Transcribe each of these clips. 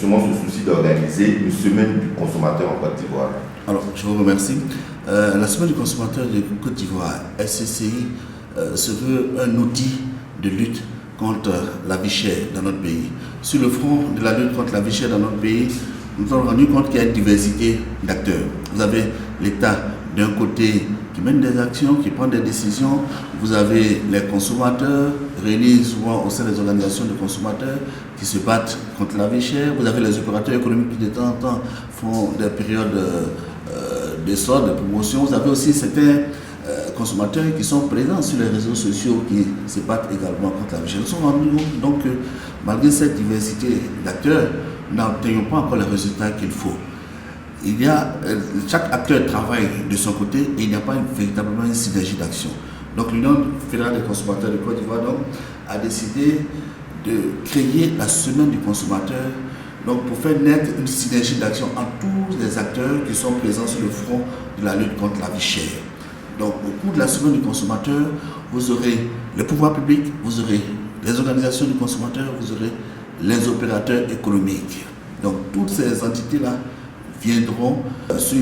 justement ce souci d'organiser une semaine du consommateur en Côte d'Ivoire? Alors, je vous remercie. La semaine du consommateur de Côte d'Ivoire, SCCI, se veut un outil de lutte contre la vie chère dans notre pays. Sur le front de la lutte contre la vie chère dans notre pays, nous nous sommes rendus compte qu'il y a une diversité d'acteurs. Vous avez l'État d'un côté qui mène des actions, qui prend des décisions. Vous avez les consommateurs réunis souvent au sein des organisations de consommateurs qui se battent contre la vie chère. Vous avez les opérateurs économiques qui de temps en temps font des périodes de soldes, de promotion. Vous avez aussi certains consommateurs qui sont présents sur les réseaux sociaux qui se battent également contre la vie chère. Nous sommes rendus compte donc que malgré cette diversité d'acteurs, nous n'obtenons pas encore les résultats qu'il faut. Chaque acteur travaille de son côté et il n'y a pas véritablement une synergie d'action. Donc l'Union fédérale des consommateurs de Côte d'Ivoire a décidé de créer la semaine du consommateur pour faire naître une synergie d'action entre tous les acteurs qui sont présents sur le front de la lutte contre la vie chère. Donc au cours de la semaine du consommateur, vous aurez le pouvoir public, vous aurez les organisations du consommateur, vous aurez les opérateurs économiques. Donc toutes ces entités-là viendront sur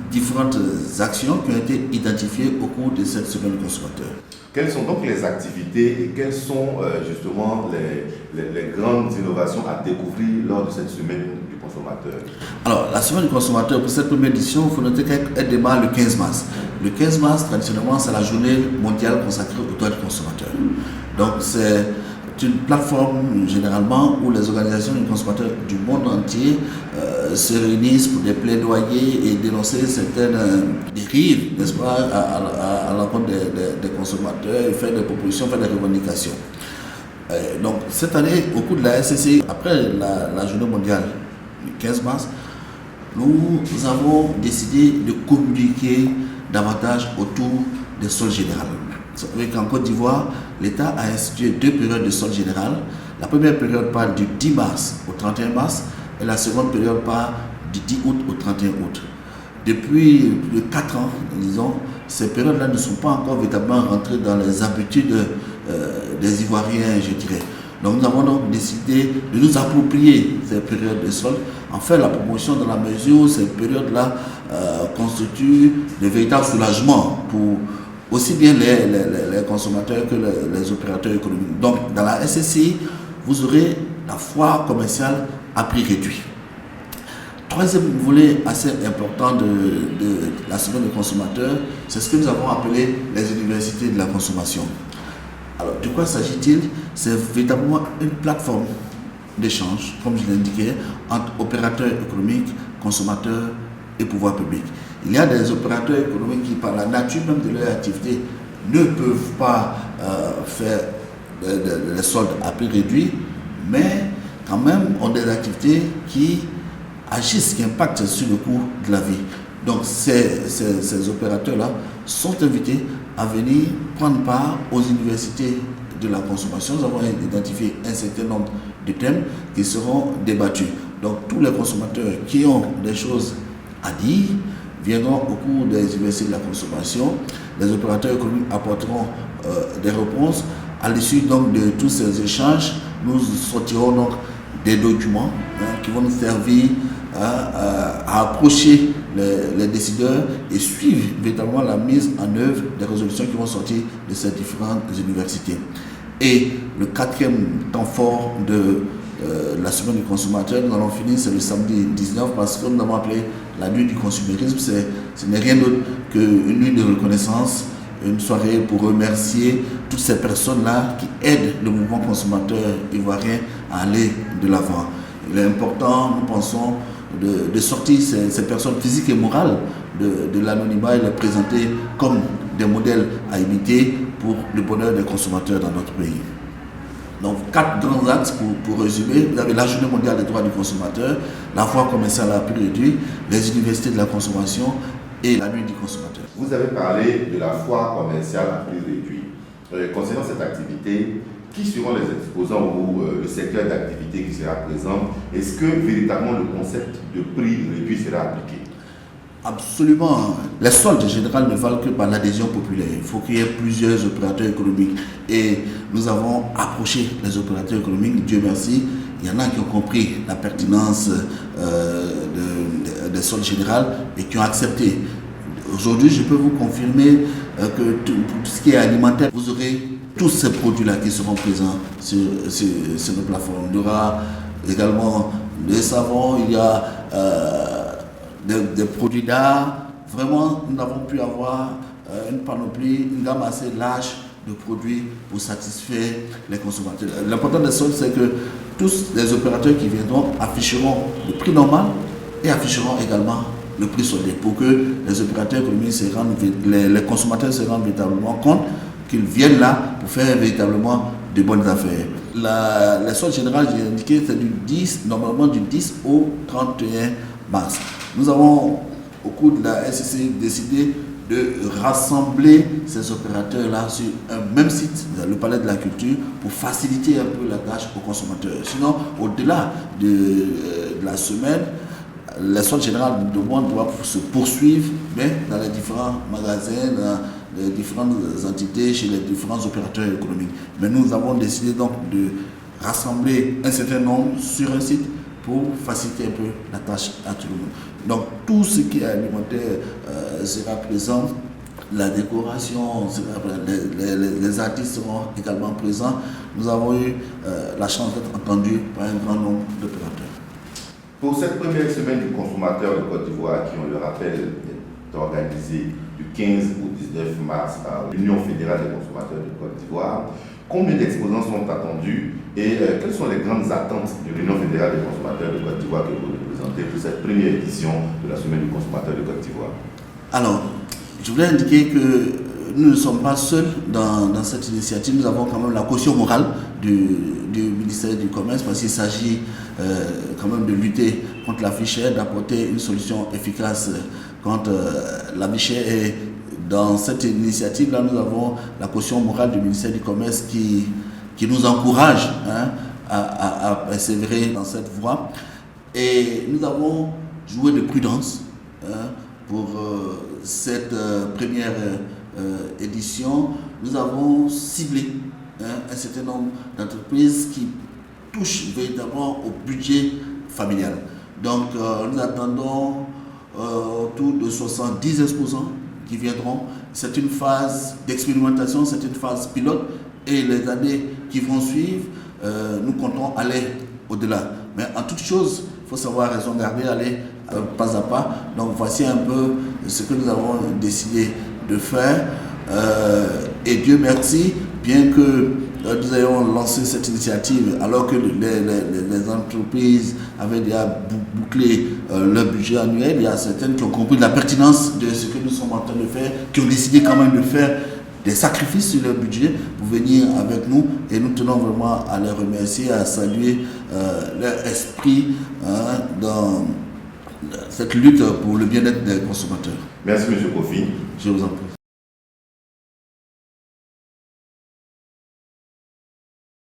différentes actions qui ont été identifiées au cours de cette semaine du consommateur. Quelles sont donc les activités et quelles sont justement les grandes innovations à découvrir lors de cette semaine du consommateur? Alors, la semaine du consommateur, pour cette première édition, il faut noter qu'elle démarre le 15 mars. Le 15 mars, traditionnellement, c'est la journée mondiale consacrée aux droits du consommateur. Donc, c'est une plateforme généralement où les organisations du consommateur du monde entier se réunissent pour des plaidoyers et dénoncer certaines dérives, n'est-ce pas, à l'encontre des consommateurs, et faire des propositions, faire des revendications. Donc cette année, au cours de la SCCI, après la journée mondiale du 15 mars, nous avons décidé de communiquer davantage autour des soldes générales. Vous savez qu'en Côte d'Ivoire, l'État a institué 2 périodes de soldes générales. La première période part du 10 mars au 31 mars et la seconde période part du 10 août au 31 août. Depuis 4 ans, disons, ces périodes-là ne sont pas encore véritablement rentrées dans les habitudes des Ivoiriens, je dirais. Donc nous avons donc décidé de nous approprier ces périodes de soldes, en faire la promotion dans la mesure où ces périodes-là constituent de véritables soulagements pour aussi bien les consommateurs que les opérateurs économiques. Donc, dans la SCCI, vous aurez la foire commerciale à prix réduit. Troisième volet assez important de la semaine des consommateurs, c'est ce que nous avons appelé les universités de la consommation. Alors, de quoi s'agit-il? C'est véritablement une plateforme d'échange, comme je l'indiquais, entre opérateurs économiques, consommateurs et pouvoir public. Il y a des opérateurs économiques qui, par la nature même de leur activité, ne peuvent pas faire des soldes à prix réduit, mais quand même ont des activités qui agissent, qui impactent sur le coût de la vie. Donc ces opérateurs-là sont invités à venir prendre part aux universités de la consommation. Nous avons identifié un certain nombre de thèmes qui seront débattus. Donc tous les consommateurs qui ont des choses à dire viendront au cours des universités de la consommation. Les opérateurs économiques apporteront des réponses. À l'issue donc de tous ces échanges, nous sortirons donc des documents qui vont nous servir à approcher les décideurs et suivre véritablement la mise en œuvre des résolutions qui vont sortir de ces différentes universités. Et le 4e temps fort de la semaine du consommateur, nous allons finir, c'est le samedi 19, parce que nous avons appelé la nuit du consumérisme. Ce n'est rien d'autre qu'une nuit de reconnaissance, une soirée pour remercier toutes ces personnes-là qui aident le mouvement consommateur ivoirien à aller de l'avant. Il est important, nous pensons, de sortir ces personnes physiques et morales de l'anonymat et les présenter comme des modèles à imiter pour le bonheur des consommateurs dans notre pays. Donc 4 grands axes pour résumer. Vous avez la journée mondiale des droits du consommateur, la foire commerciale à prix réduit, les universités de la consommation et la nuit du consommateur. Vous avez parlé de la foire commerciale à prix réduit. Concernant cette activité, qui seront les exposants ou le secteur d'activité qui sera présent? Est-ce que véritablement le concept de prix réduit sera appliqué? Absolument. Les soldes générales ne valent que par l'adhésion populaire. Il faut qu'il y ait plusieurs opérateurs économiques. Et nous avons approché les opérateurs économiques. Dieu merci, il y en a qui ont compris la pertinence des soldes générales et qui ont accepté. Aujourd'hui, je peux vous confirmer que tout ce qui est alimentaire, vous aurez tous ces produits-là qui seront présents sur nos plateformes. Il y aura également des savons, il y a des produits d'art. Vraiment, nous avons pu avoir une panoplie, une gamme assez large de produits pour satisfaire les consommateurs. L'important des soldes, c'est que tous les opérateurs qui viendront afficheront le prix normal et afficheront également le prix soldé pour que les opérateurs économiques les consommateurs se rendent véritablement compte qu'ils viennent là pour faire véritablement de bonnes affaires. Les soldes générales, j'ai indiqué, c'est normalement du 10 au 31 mars. Nous avons, au cours de la SCC, décidé de rassembler ces opérateurs-là sur un même site, le Palais de la Culture, pour faciliter un peu la tâche aux consommateurs. Sinon, au-delà de la semaine, les soldes générales de mois doivent se poursuivre, mais dans les différents magasins, dans les différentes entités, chez les différents opérateurs économiques. Mais nous avons décidé donc de rassembler un certain nombre sur un site pour faciliter un peu la tâche à tout le monde. Donc tout ce qui est alimentaire sera présent, la décoration, les artistes seront également présents. Nous avons eu la chance d'être entendus par un grand nombre d'opérateurs. Pour cette première semaine du consommateur de Côte d'Ivoire, qui, on le rappelle, est organisée du 15 au 19 mars à l'Union fédérale des consommateurs de Côte d'Ivoire, combien d'exposants sont attendus et quelles sont les grandes attentes de l'Union fédérale des consommateurs de Côte d'Ivoire que vous représentez pour cette première édition de la semaine du consommateur de Côte d'Ivoire? Alors, je voulais indiquer que nous ne sommes pas seuls dans cette initiative. Nous avons quand même la caution morale du ministère du Commerce parce qu'il s'agit quand même de lutter contre la vie chère, d'apporter une solution efficace contre la vie chère. Et dans cette initiative-là, nous avons la caution morale du ministère du Commerce qui nous encourage à persévérer dans cette voie. Et nous avons joué de prudence pour cette première édition. Nous avons ciblé un certain nombre d'entreprises qui touchent véritablement au budget familial. Donc nous attendons autour de 70 exposants qui viendront. C'est une phase d'expérimentation, c'est une phase pilote et les années qui vont suivre, nous comptons aller au-delà. Mais en toute chose, il faut savoir raison garder, aller pas à pas. Donc voici un peu ce que nous avons décidé de faire. Et Dieu merci, bien que nous ayons lancé cette initiative alors que les entreprises avaient déjà bouclé leur budget annuel, il y a certaines qui ont compris la pertinence de ce que nous sommes en train de faire, qui ont décidé quand même de faire des sacrifices sur leur budget pour venir avec nous, et nous tenons vraiment à les remercier, à saluer leur esprit dans cette lutte pour le bien-être des consommateurs. Merci M. Kofi. Je vous en prie.